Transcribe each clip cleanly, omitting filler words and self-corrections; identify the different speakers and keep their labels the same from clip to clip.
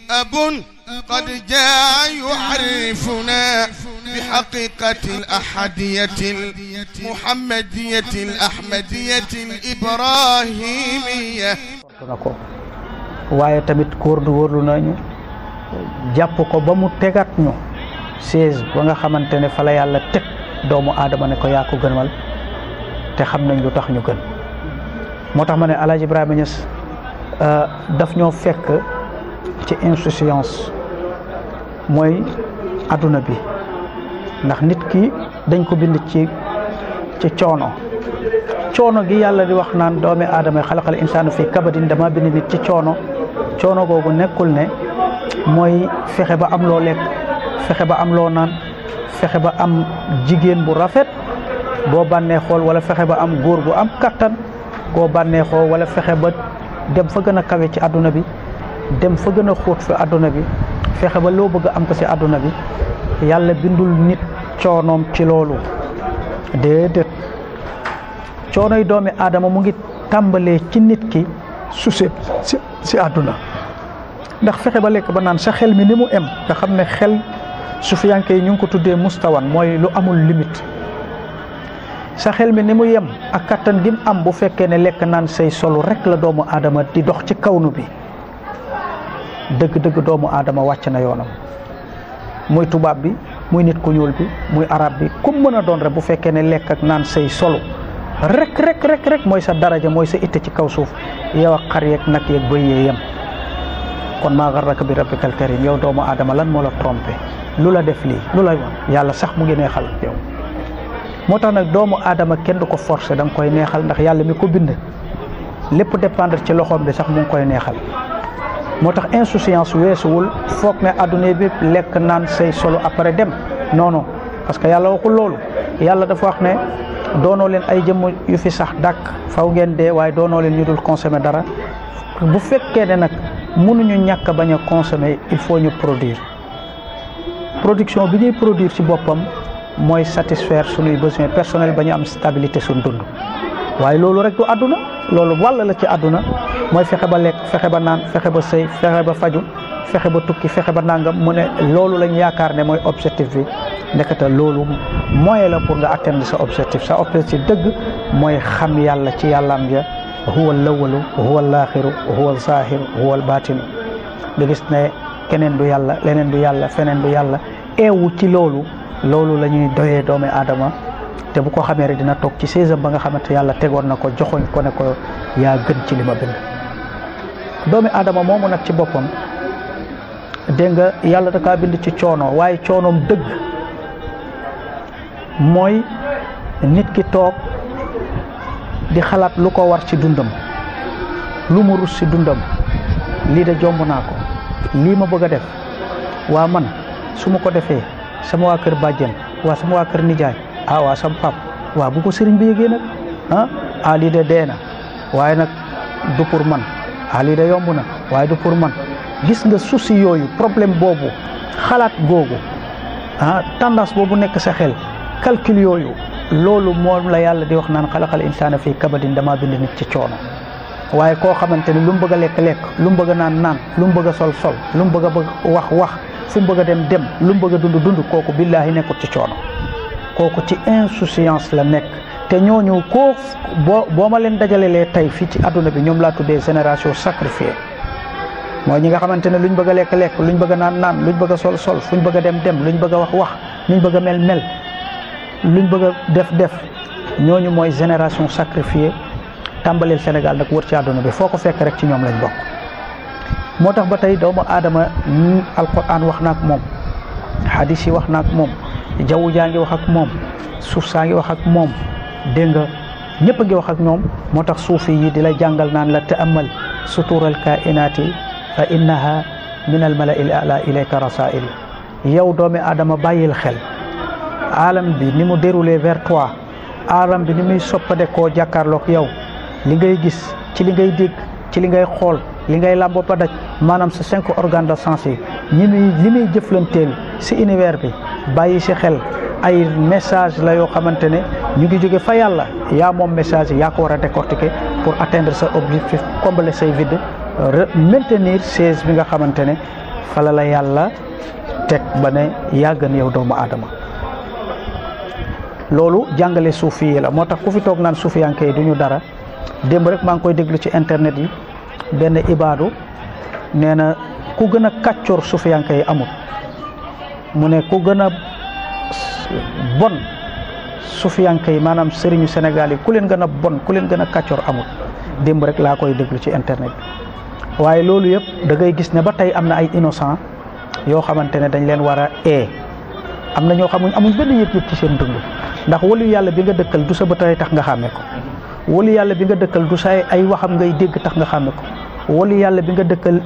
Speaker 1: أب قد جاء يعرفنا بحقيقة الأحدية المحمدية الأحمدية الإبراهيمية.
Speaker 2: waaye tamit góorlu nañu jàpp ko ba mu tegaat ñu seize ba nga xamante ne fa la yàlla teg doomu aadama ne ko yaa ko gënal te xam nañ lu tax ñu gën. moo tax ma ne El Hadj Ibrahima Niass daf ñoo fekk ci insouciance mooy adduna bi ndax nit ki dañ ko bind ci coono gi yàlla di wax naan doomi aadama xalaqal insaana fi kabadin dama bind nit ci coono googu nekkul ne mooy fexe ba am loo lekk fexe ba am loo naan fexe ba am jigéen bu rafet boo bànneexool wala fexe ba am góor bu am kattan boo bànneexoo wala fexe ba dem fa gën a kawe ci adduna bi dem fa gën a xóot fi adduna bi fexe ba loo bëgg am ko ci adduna bi yàlla bindul nit coonoom ci loolu déedéet coonoy doomi aadama mu ngi tàmbalee ci nit ki suset ci adduna ndax fexe ba lekk ba naan sa xel mi ni mu em nga xam ne xel sufiyanke yi ñu ngi ko tuddee mustawan mooy lu amul limite sa xel mi ni mu yem ak kattan gi mu am bu fekkee ne lekk naan say solu rek la doomu aadama di dox ci kawnu bi dëgg-dëgg doomu aadama wàcc na yoonam muy tubaab bi muy nit ku ñuul bi muy arab bi kum mën a doon rek bu fekkee ne lekk ak naan say solu rek mooy sa daraja mooy sa itte ci kaw suuf yow ak xar yeeg nag yeeg bëy yee yem. kon maa garraka bi rabbikal karim yow doomu aadama lan moo la trompé lu la def lii lu la yàlla sax mu ngi neexal yow. moo tax nag doomu aadama kenn du ko forcer da nga koy neexal ndax yàlla mi ko bind lépp dépendre ci loxoom bi sax mu ngi koy neexal. moo tax insouciance weesuwul foog ne adduna bi lekk naan say solo après dem non parce que yàlla waxul loolu yàlla dafa wax ne doonoo leen ay jëmm yu fi sax dàkk faw ngeen dee waaye doonoo leen ñu dul consommer dara bu fekkee ne nag mënuñu ñàkk bañ a consommer il faut ñu production bi ñuy produire ci boppam mooy satisfaire suñuy besoins personnels ba ñu am stabilité suñ dund waaye loolu rek du àdduna loolu wàll la ci àdduna mooy fexe ba lekk fexe ba naan fexe ba sëy fexe ba faju fexe ba tukki fexe ba nangam mu ne loolu lañ yaakaar ne mooy objectif bi ndekete loolu moyen la pour nga atteindre sa objectif dëgg mooy xam yàlla ci yàllaam ja huwa al-awwalu huwa al-aaxiru huwa al-zaahiru huwa al-baatinu nga gis ne keneen du yàlla leneen du yàlla feneen du yàlla eewu ci loolu la ñuy doyee doomi aadama te bu ko xamee rek dina toog ci saisam ba nga xamante yàlla tegoon na ko joxoñ ko ne ko yaa gën ci li ma bind. doomi aadama moomu nag ci boppam dégg nga yàlla da kaa bind ci coono waaye coonoom dëgg mooy nit ki toog di xalaat lu ko war ci dundam lu mu rus ci dundam lii de jomb naa ko lii ma bëgg a def waa man su ma ko defee sama waa kër bàjjen waa sama waa kër nijaay waa sama pap waa bu ko sëriñ bi yëgee nag lii de dee na waaye nag du pour man lii de yomb na waaye du pour man gis nga souci yooyu problème boobu xalaat googu tendance boobu nekk sa xel calcul yooyu loolu moom la yàlla di wax naan xalaqal insaana fii kabadin dama bind nit ci coono waaye koo xamante ne lu mu bëgg a lekk lu mu bëgg a naan lu mu bëgg a sol lu mu bëgg a wax fu mu bëgg a dem lu mu bëgg a dund kooku billaahi nekkul ci coono kooku ci insouciance la nekk te ñooñu boo ma leen dajalelee tey fii ci adduna bi ñoom laa tuddee génération sacrifiée mooy ñi nga xamante ne luñ bëgg a lekk luñ bëgg a naan luñ bëgg a sol fuñ bëgg a dem luñ bëgg a wax luñ bëgg a mel luñ bëgg a def ñooñu mooy génération sacrifiée tàmbaleel Sénégal nag wër ci àdduna bi foo ko fekk rek ci ñoom lañ bokk. moo tax ba tey doomu aadama alquran wax na ak moom hadis yi wax na ak moom jaww jaa ngi wax ak moom suuf saa ngi wax ak moom dégg nga ñëpp a ngi wax ak ñoom moo tax suufi yi di la jàngal naan la ta'ammal sutural kainaati fa innaha min al mala'il a'la ilayka rasail yow doomi aadama bàyyil xel alam bi ni mu déroulé vers toi alam bi ni muy soppade koo jàkkaarloog yow li ngay gis ci li ngay dégg ci li ngay xool li ngay làmbo ba daj maanaam sa 5 organes de sens yi li muy jëflanteel si univers bi bàyyi si xel ay message la yoo xamante ne ñu ngi jóge fa yàlla yaa moom message yi yaa ko war a décortiquer pour atteindre sa objectif combler say vide maintenir chaise bi nga xamante ne fala la yàlla teg ba ne yaa gën yow doomu aadama. loolu jàngale suufi yi la moo tax ku fi toog naan suufiyanke yi du ñu dara. démb rek maa ngi koy déglu ci internet yi benn ibaadu nee na ku gën a kàccoor suufiyanke yi amul, mu ne ku gën a bon suufiyanke yi maanaam sëriñu Sénégal yi ku leen gën a bon ku leen gën a kàccoor amul. démb rek laa koy déglu ci internet bi waaye loolu yëpp da ngay gis ne ba tey am na ay innocent yoo xamante ne dañ leen war a am na ñoo xamuñ amuñ benn yëg-yëg ci seen dund. ndax wali yàlla bi nga dëkkal du sa bëtay tax nga xàmme ko, wali yàlla bi nga dëkkal du sa ay waxam ngay dégg tax nga xàmme ko, wali yàlla bi nga dëkkal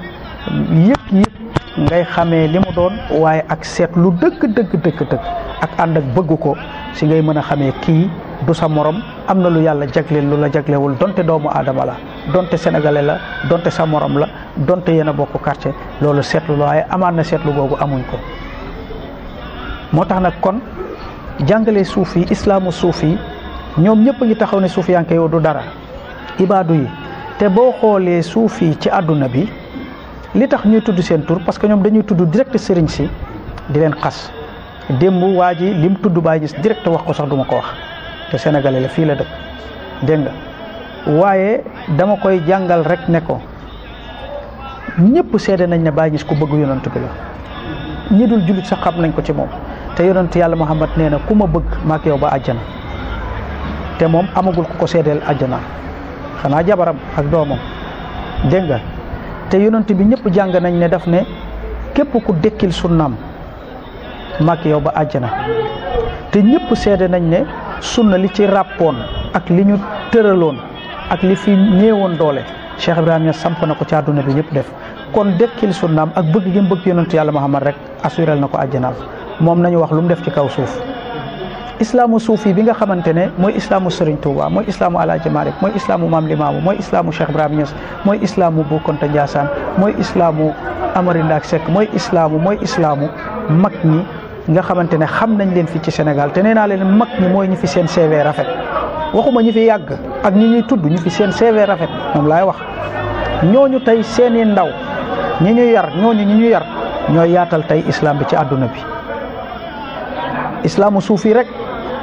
Speaker 2: yëpp ngay xamee li mu doon, waaye ak seetlu dëgg ak ànd ak bëgg ko si ngay mën a xamee kii du sa morom, am na lu yàlla jagleel lu la jaglewul, donte doomu aadama la, donte sénégalais la, donte sa morom la, donte yéen a bokk quartier. loolu seetlu la waaye amaan na seetlu boobu amuñ ko. moo tax nag kon jàngale suufi islaamu suufi ñoom ñëpp a ngi taxaw ne suufiyanke yow du dara ibaadu yi. te boo xoolee suufi ci àdduna bi li tax ñuy tudd seen tur parce que ñoom dañuy tudd direct sëriñ si di leen xas. démb waa ji lim tudd Baay Ñas direct wax ko sax duma ko wax te sénégalais la fii la dëkk dégg nga waaye dama koy jàngal rek ne ko ñëpp seede nañ ne Baay Ñas ku bëgg yonent bi la, ñi dul jullit sax xam nañ ko ci moom. te yonent yàlla Muhammad nee na ku ma bëgg maak yow ba àjjana, te moom amagul ku ko seedeel àjjana xanaa jabaram ak doomam dégg nga. te yonent bi ñëpp jàng nañ ne daf ne képp ku dekkil sunnaam maak yow ba àjjana, te ñëpp seede nañ ne sunna li ci ràppoon ak li ñu tëraloon ak li fi néewoon doole Cheikh Ibrahima Niass samp na ko ci àdduna bi ñëpp def. kon dekkil sunnaam ak bëgg gi bëgg yonent yàlla Muhammad rek assurel na ko àjjanaam. moom nañu wax lu mu def ci kaw suuf. islaamu suufi bi nga xamante ne mooy islaamu Serigne Touba, mooy islaamu Alaaji Malik, mooy islaamu Maam Limaamu, mooy islaamu Cheikh Ibrahima Niass, mooy islaamu Bou Kounta Ndiassane, mooy islaamu Amary Ndack Seck, mooy islaamu mag ñi nga xamante ne xam nañ leen fii ci Sénégal. te nee naa leen mag ñi mooy ñi fi seen CV rafet, waxuma ñi fi yàgg ak ñi ñuy tudd, ñi fi seen CV rafet moom laay wax. ñooñu tey seeni ndaw ñi ñu yar ñooy yaatal tey islam bi ci àdduna bi. islaamu suufi rek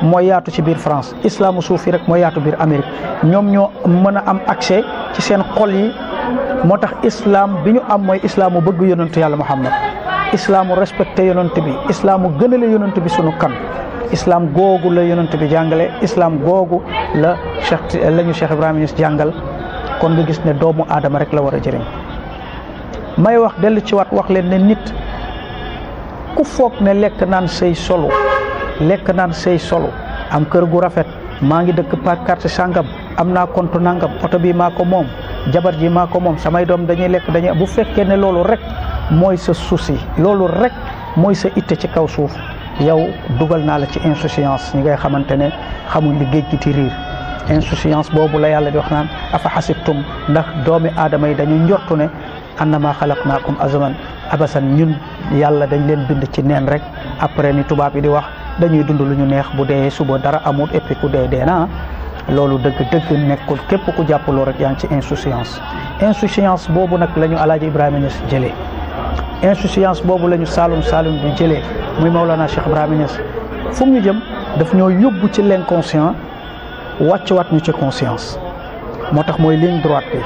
Speaker 2: mooy yaatu ci biir France, islaamu suufi rek mooy yaatu biir Amérique. ñoom ñoo mën a am accès ci seen xol yi. moo tax islam bi ñu am mooy islaamu bëgg yonentu yàlla Muhammad, islaamu respecté yonent bi, islaamu gënale yonent bi sunu kan. islam googu la yonent bi jàngale, islam googu la ñu Cheikh Ibrahima Niass jàngal. kon nga gis ne doomu aadama rek la war a jëriñ. may wax dellu ci wax leen ne nit ku foog ne lekk naan say solo am kër gu rafet, maa ngi dëkk par carte sangam, am naa compte nangam, oto bi maa ko moom, jabar ji maa ko moom, samay doom dañuy lekk bu fekkee ne loolu rek mooy sa souci, loolu rek mooy sa itte ci kaw suuf, yow dugal naa la ci insouciance. ñi ngay xamante ne xamuñ li géej gi ti riir. insouciance boobu la yàlla di wax naan afa xasibtum, ndax doomi aadama yi dañu njortu ne annama xalaqnaakum abasan, ñun yàlla dañ leen bind ci neen rek. après ni tubaab yi di wax dañuy dund lu ñu neex, bu dee suba dara amul, et puis ku dee na. loolu dëgg nekkul. képp ku jàppaloo rek yaa ngi ci insouciance boobu nag la ñu Alaaji Ibrahima Niass jëlee. insouciance boobu la ñu Saalum bi jëlee muy Maulana Cheikh Ibrahima Niass. fu mu ñu jëm daf ñoo yóbbu ci l'inconscient wàccuwaat ñu ci conscience. moo tax mooy ligne droite bi,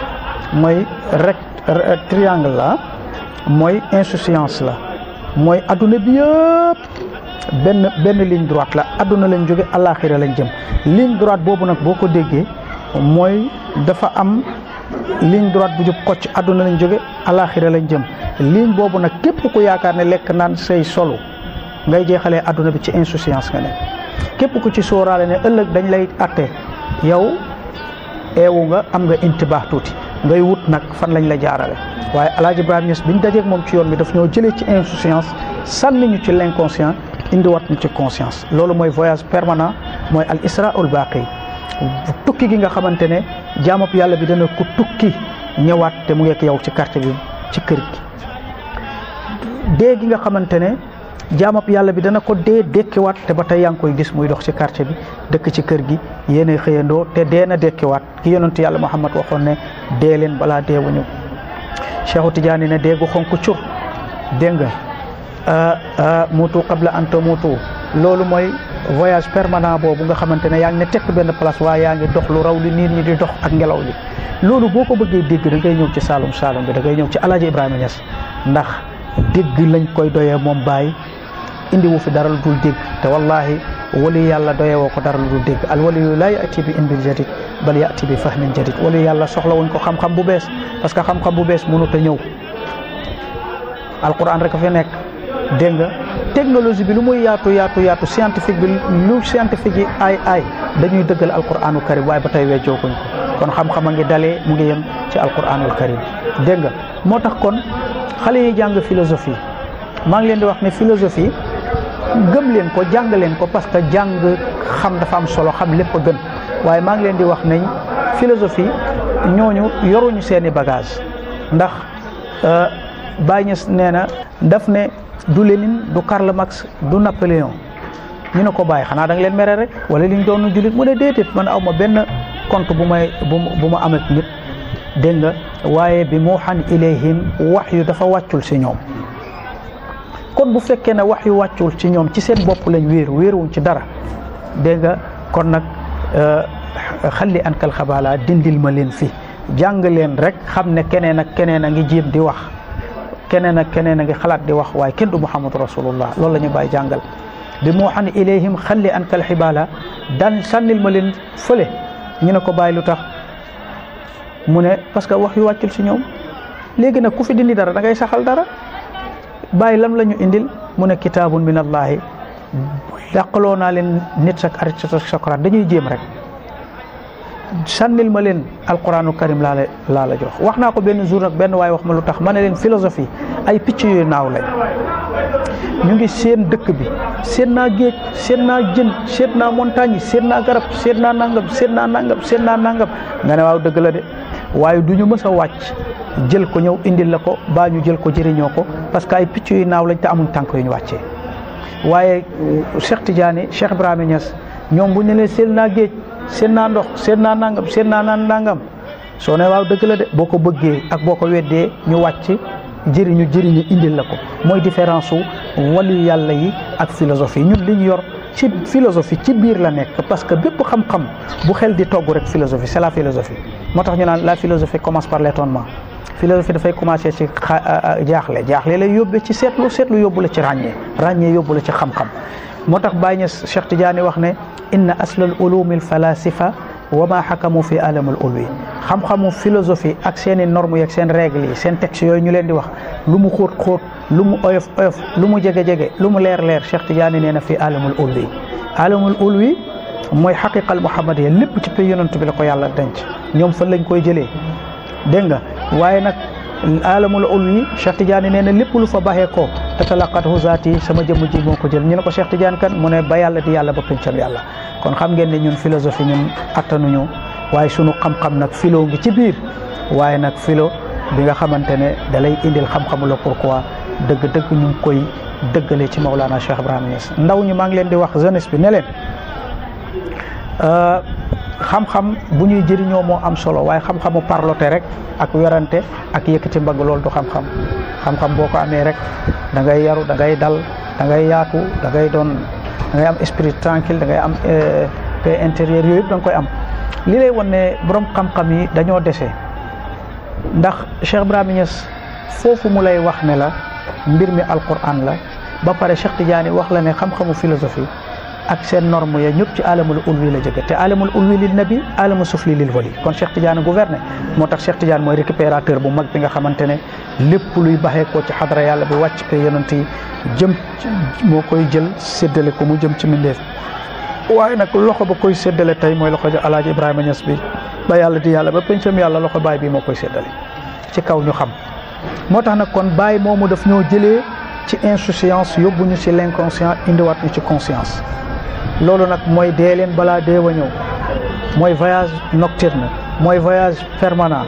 Speaker 2: mooy triangle la, mooy insouciance la, mooy adduna bi yëpp benn ligne droite la. adduna lañ jóge, àllaaxira lañ jëm. ligne droite boobu nag boo ko déggee mooy dafa am ligne droite bu jub kocc, adduna lañ jóge, àllaaxira lañ jëm. ligne boobu nag képp ku yaakaar ne lekk naan say solo ngay jeexalee adduna bi ci insouciance nga ne. képp ku ci sóoraale ne ëllëg dañ lay atte, yow eewu nga, am nga intibaax tuuti, ngay wut nag fan lañ la jaarale. waaye Alaaji Ibrahima Niass biñ dajeeg moom ci yoon bi daf ñoo jëlee ci insouciance sànni ñu ci l'inconscient indiwaat ñu ci conscience. loolu mooy voyage permanent, mooy al isra'ul baaqi, tukki gi nga xamante ne jaamab yàlla bi dana ko tukki ñëwaat te mu ngeek yow ci quartier bi, ci kër gi. dee gi nga xamante ne jaamab yàlla bi dana ko dee dekkiwaat te ba tey yaa ngi koy gis muy dox ci quartier bi, dëkk ci kër gi, yéenay xëyandoo te dee na dekkiwaat. ki yonent yàlla Muhammad waxoon ne dee leen balaa dee wu ñëw. Cheikhu Tidiane ne dee gu xonk cur dégg nga muutu qabla an tamuutu loolu mooy voyage permanent boobu nga xamante ne yaa ngi ne tekk benn place waaye yaa ngi dox lu raw li nit ñi di dox ak ngelaw li loolu boo ko bëggee dégg da ngay ñëw ci Saalum Saalum bi da ngay ñëw ci Alaaji Ibrahima Niass ndax dégg lañ koy doyee moom Baay indi wu fi dara lu dul dégg te wallahi wali yàlla doyee woo ko dara lu dul dégg al waliyu laa yati bi ilmin jadid bal yati bi fahmin jadid wali yàlla soxla wuñ ko xam-xam bu bees parce que xam-xam bu bees mënut a ñëw alquran rek a fi nekk dégg nga technologie bi lu muy yaatu scientifique bi lu scientifique yi ay dañuy dëggal alquranu karim waaye ba tey weccookuñ ko kon xam-xam a ngi dalee mu ngi yem ci alquranul karim dégg nga moo tax kon xale yi jàng philosophie maa ngi leen di wax ne philosophie gëm leen ko jàng leen ko parce que jàng xam dafa am solo xam lépp a gën waaye maa ngi leen di wax nañ philosophie ñooñu yoruñu seeni bagage ndax Baye Niass nee na daf ne du Lénine du Karl Marx du Napoléon ñu ne ko bàyyi xanaa da nga leen mere rek wala li ñu doon jullit mu ne déedéet man aw ma benn compte bu ma am ak nit dégg nga waaye bi muuhan ilayhim wax yu dafa wàccul si ñoom kon bu fekkee ne wax yu wàccul ci ñoom ci seen bopp lañ wéeruwuñ ci dara dégg nga kon nag xalli ankal xabaala dindil ma leen fi jàng leen rek xam ne keneen ak keneen a ngi jéem di wax keneen ak keneen a ngi xalaat di wax waaye kenn du muhammadu rasulullah loolu la ñu bàyyi jàngal bi muuhan ilayhim xalli ankal xibaala daan sànnil ma leen fële ñu ne ko bàyyi lu tax mu ne parce que wax yu wàccul ci ñoom léegi nag ku fi dindi dara da ngay saxal dara bàyyi lam la ñu indil mu ne kitaabun min allahi dàqaloo naa leen nit sak Aristote ak Socrate dañuy jéem rek sànnil ma leen alquranu karim laa la jox wax naa ko benn jour nag benn waaye wax ma lu tax ma ne leen philosophie ay picc yooyu naaw lañ ñu ngi seen dëkk bi seen naa géej seen naa jën seen naa montagne yi seen naa garab seen naa nangam seen naa nangam seen naa nangam nga ne waaw dëgg la de waaye du ñu mës a wàcc jël ko ñëw indil la ko baa ñu jël ko jëriñoo ko parce que ay picc yu naaw lañ te amuñ tànk yu ñu wàccee waaye Cheikh Tidiane Cheikh Ibrahima Niass ñoom bu ñu leen seen naa géej seen naa ndox seen naa nangam seen naa nangam soo ne waaw dëgg la de boo ko bëggee ak boo ko weddee ñu wàcc jëriñu indil la ko mooy différence su wàllu yàlla yi ak philosophie ñun li ñu yor ci philosophie ci biir la nekk parce que bépp xam-xam bu xel di togg rek philosophie c'est la philosophie moo tax ñu naan la philosophie commence par l'étonnement philosophie dafay commencer ci jaaxle lay yóbbee ci seetlu yóbbu la ci ràññee yóbbu la ci xam-xam moo tax Baye Niass Cheikh Tidiane wax ne inna aslal ulumil falasifa wa ma xakamu fi alamul ulwi xam-xamu philosophie ak seeni normes yi ak seen règles yi seen textes yooyu ñu leen di wax lu mu xóot lu mu oyof lu mu jege lu mu leer Cheikh Tidiane nee na fi alamul ulwi mooy xaqiqal muhammadiya lépp ci pay yonent bi la ko yàlla denc ñoom fan lañ koy jëlee dégg nga waaye nag alamul ulwi Cheikh Tidiane nee na lépp lu fa baxee ko tatalaqathu zaati sama jëmm ji moo ko jël ñu ne ko Cheikh Tidiane kan mu ne ba yàlla di yàlla ba pencam yàlla kon xam ngeen ne ñun philosophie ñun attanuñu waaye sunu xam-xam nag philo ngi ci biir waaye nag philo bi nga xamante ne da lay indil xam-xamu la pourquoi dëgg-dëgg ñu ngi koy dëggale ci Maulana Cheikh Ibrahima Niass ndaw ñi maa ngi leen di wax jeunesse bi ne leen xam-xam bu ñuy jëriñoo moo am solo waaye xam-xamu parloté rek ak werante ak yëkkati mbagg loolu du xam-xam boo ko amee rek da ngay yaru da ngay dal da ngay yaatu da ngay am esprit tranquille da ngay am paix intérieure yooyu yëpp da nga koy am li lay wan ne borom xam-xam yi dañoo dese ndax Cheikh Ibrahima Niass foofu mu lay wax ne la mbir mi alquran la ba pare Cheikh Tidiane wax la ne xam-xamu philosophie ak seen norme ya ñëpp ci alamul ulwi la jóge te alamul ulwi lil nabi alamul sufli lil wali kon Cheikh Tidiane gouverné moo tax Cheikh Tidiane mooy récupérateur bu mag bi nga xamante ne lépp luy baxee ko ci xadra yàlla bi wàcc ko yonent yi jëm moo koy jël séddale ko mu jëm ci mbindeef waaye nag loxo ba koy séddale tey mooy loxo Alaaji Ibrahima Niass bi ba yàlla di yàlla ba pencam yàlla loxo baay bi moo koy séddale ci kaw ñu xam moo tax nag kon baay moomu daf ñoo jëlee ci insouciance yóbbu ñu ci l'inconscient indiwaat ñu ci conscience loolu nag mooy dee leen balaa dee wa ñëw mooy voyage nocturne mooy voyage permanent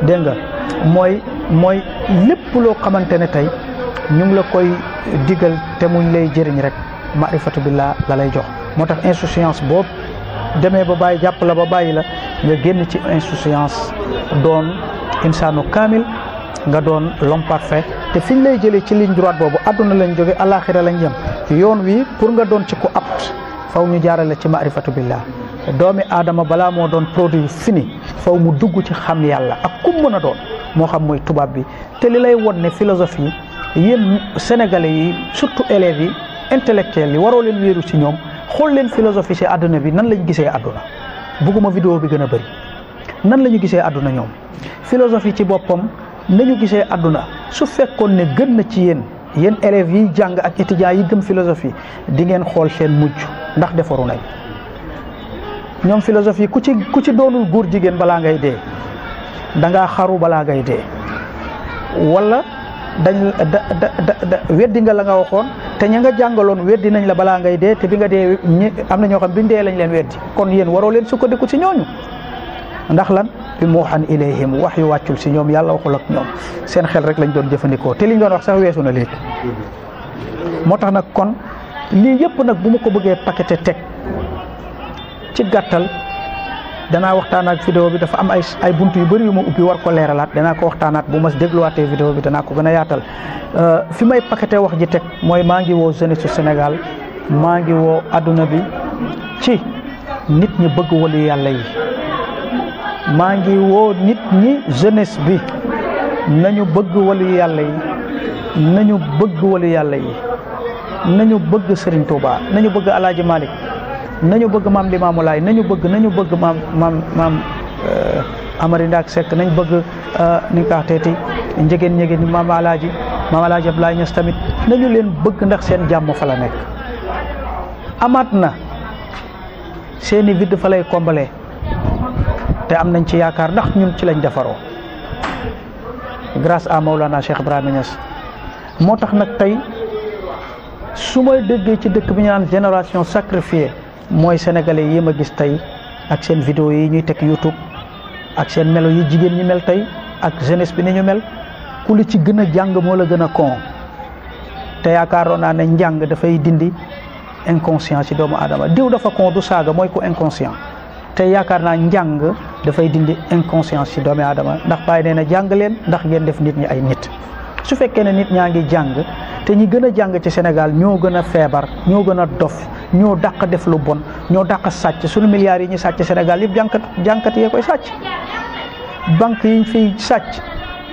Speaker 2: dégg nga mooy lépp loo xamante ne tey ñu ngi la koy digal te muñ lay jëriñ rek maarifatu billah la lay jox moo tax insouciance boobu demee ba bàyyi jàpp la ba bàyyi la nga génn ci insouciance doon insaanu kaamil nga doon l'homme parfait te fiñ lay jëlee ci ligne droite boobu àdduna lañ jóge alaxira lañ jëm yoon wi pour nga doon ci ku apt faw ñu jaarale ci maarifatu billah doomi aadama balaa moo doon produit fini faw mu dugg ci xam yàlla ak kum mën a doon moo xam mooy tubaab bi te li lay won ne philosophie yéen sénégalais yi surtout élèves yi intellectuels yi waroo leen wéeru ci ñoom xool leen philosophie ci àdduna bi nan lañ gisee àdduna bugguma vidéo bi gën a bëri nan la ñu gisee àdduna ñoom philosophie ci boppam nañu gisee àdduna su fekkoon ne gën na ci yéen élèves yi jàng ak étudiants yi gëm philosophie di ngeen xool seen mujj ndax defaru nañ ñoom philosophie ku ci doonul góor jigéen balaa ngay dee dangaa xaru balaa ngay dee wala weddi nga la nga waxoon te ña nga jàngaloon weddi nañ la balaa ngay dee te bi nga dee am na ñoo xam biñ dee lañ leen weddi kon yéen waroo leen sukkandiku ci ñooñu ndax lan bi muuxan ilayhim wax yu wàccul si ñoom yàlla waxul ak ñoom seen xel rek lañ doon jëfandikoo te liñ doon wax sax weesu na léegi moo tax nag kon lii yëpp nag bu ma ko bëggee paqueté teg ci gàttal danaa waxtaanaat vidéo bi dafa am ay buntu yu bëri yu ma ubbi war ko leeralaat danaa ko waxtaanaat bu ma dégluwaatee vidéo bi danaa ko gën a yaatal fi may paqueté wax ji teg mooy maa ngi woo jeunesse su Sénégal maa ngi woo adduna bi ci nit ñi bëgg wali yàlla yi maa ngi woo nit ñi jeunesse bi nañu bëgg wali yàlla yi nañu bëgg wali yàlla yi nañu bëgg Serigne Touba nañu bëgg Alaaji Malick nañu bëgg maam Limaamu Laay nañu bëgg maam Amari Ndaak Seck nañ bëgg ni nga teeti njegéen maam Alaaji Abdoulaye Niass tamit nañu leen bëgg ndax seen jàmm fa la nekk amaat na seeni vide fa lay combler te am nañ ci yaakaar ndax ñun ci lañ defaroo grâce à Maulana Cheikh Ibrahima Niass moo tax nag tey su may déggee ci dëkk bi ñu naan génération sacrifiée mooy sénégalais yi ma gis tey ak seen vidéo yi ñuy teg YouTube ak seen melo yi jigéen ñi mel tey ak jeunesse bi ni ñu mel ku li ci gën a jàng moo la gën a con te yaakaaroon naa ne njàng dafay dindi inconscient ci doomu aadama diw dafa con du saaga mooy ku inconscient te yaakaar naa njàng dafay dindi inconscience ci doomu aadama ndax bàyyi nee na jàng leen ndax ngeen def nit ñi ay nit su fekkee ne nit ñaa ngi jàng te ñi gën a jàng ci Sénégal ñoo gën a feebar ñoo gën a dof ñoo dàq def lu bon ñoo dàq sàcc suñu milliards yi ñu sàcc Sénégal yëpp jànkat yee koy sàcc banque yi ñu fiy sàcc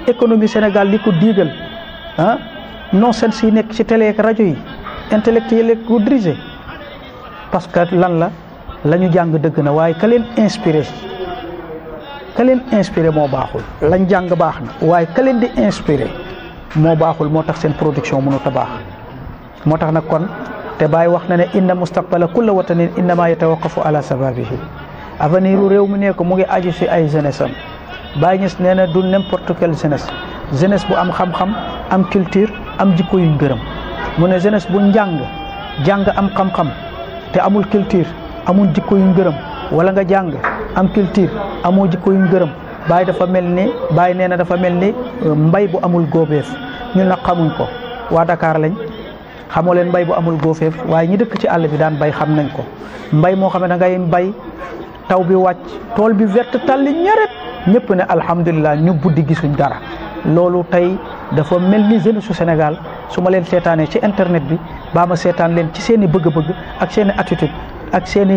Speaker 2: économie Sénégal li ko diigal non sens yi nekk ci télé ak rajo yi intellectuel yi ko dirigé parce que lan la ñu jàng dëgg na waaye ka leen inspiré moo baaxul lañ jàng baax na waaye ka leen di inspiré moo baaxul moo tax seen production mënut a baax moo tax nag kon te Baay wax na ne inna mustaqbala kulla watanin innama yatawaqqafu ala sababihi avenir u réew mi ne ko mu ngi aju si ay jeunesse am Baay Ñas nee na du n'importe quelle jeunesse bu am xam-xam am culture am jikko yuñ gërëm mu ne jeunesse bu jàng am xam-xam te amul culture amul jikko yuñ gërëm wala nga jàng am culture amoo jikko yuñ gërëm Baay nee na dafa mel ni mbay bu amul góobeef ñun nag xamuñ ko waa Dakar lañ xamoo leen mbay bu amul góobeef waaye ñi dëkk ci àll bi daan bay xam nañ ko mbay moo xam ne da ngay mbay taw bi wàcc tool bi verte talli ñaret ñëpp ne alhamdulilah ñu buddi gisuñ dara loolu tey dafa mel ni jeunesse su Sénégal su ma leen seetaanee ci internet bi baa ma seetaan leen ci seen i bëgg-bëgg ak seen i attitude ak seen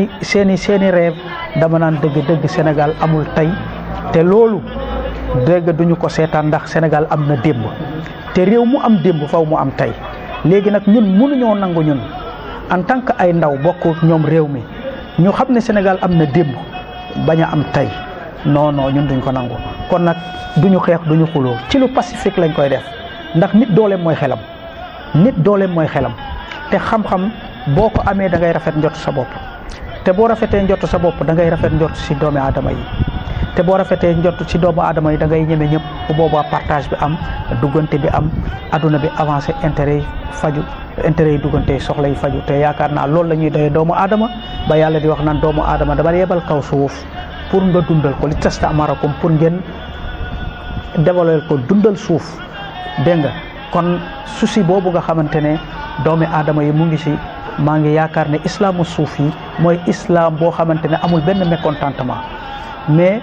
Speaker 2: i rêve dama naan dëgg Sénégal amul tey te loolu dëgg duñu ko seetaan ndax Sénégal am na démb te réew mu am démb faw mu am tey léegi nag ñun mënuñoo nangu ñun en tant que ay ndaw bokk ñoom réew mi ñu xam ne Sénégal am na démb bañ a am tey non ñun duñ ko nangu kon nag duñu xeex duñu xuloo ci lu pacifique lañ koy def ndax nit dooleem mooy xelam te xam-xam boo ko amee da ngay rafet njort sa bopp te boo rafetee njort sa bopp da ngay rafet njort si doomi aadama yi te boo rafetee njort ci doomu aadama yi da ngay ñeme ñëpp bu boobaa partage bi am duggante bi am adduna bi avancé intérêt yi duggante yi soxla yi faju te yaakaar naa loolu la ñuy doyee doomu aadama ba yàlla di wax naan doomu aadama dama yebal kaw suuf pour nga dundal ko li tastamarakum pour ngeen développer ko dundal suuf dégg nga kon souci boobu nga xamante ne doomi aadama yi mu ngi si maa ngi yaakaar ne islaamu suuf yi mooy islam boo xamante ne amul benn mécontentement mais